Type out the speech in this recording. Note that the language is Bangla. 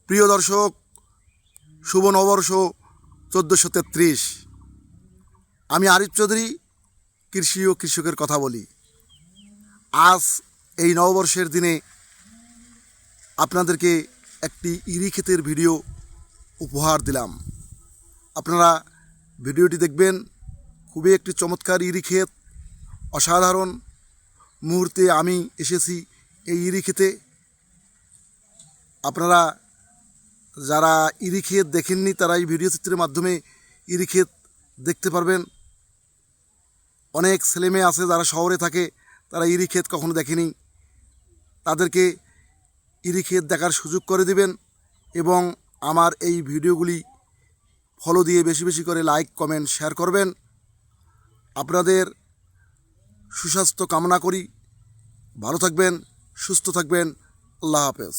প্রিয় দর্শক, শুভ নববর্ষ 1433। আমি আরিফ চৌধুরী, কৃষি ও কৃষকের কথা বলি। আজ এই নববর্ষের দিনে আপনাদেরকে একটি ইরি ক্ষেতের ভিডিও উপহার দিলাম। আপনারা ভিডিওটি দেখবেন। খুবই একটি চমৎকার ইরি ক্ষেত, অসাধারণ মুহূর্তে আমি এসেছি এই ইরি ক্ষেতে। আপনারা যারা ইরি ক্ষেত দেখেননি তারা এই ভিডিও চিত্রের মাধ্যমে ইরি ক্ষেত দেখতে পারবেন। অনেক ছেলেমেয়ে আছে যারা শহরে থাকে, তারা ইরি ক্ষেত কখনো দেখেনি। তাদেরকে ইরি ক্ষেত দেখার সুযোগ করে দিবেন এবং আমার এই ভিডিওগুলি ফলো দিয়ে বেশি বেশি করে লাইক, কমেন্ট, শেয়ার করবেন। আপনাদের সুস্বাস্থ্য কামনা করি। ভালো থাকবেন, সুস্থ থাকবেন। আল্লাহ হাফেজ।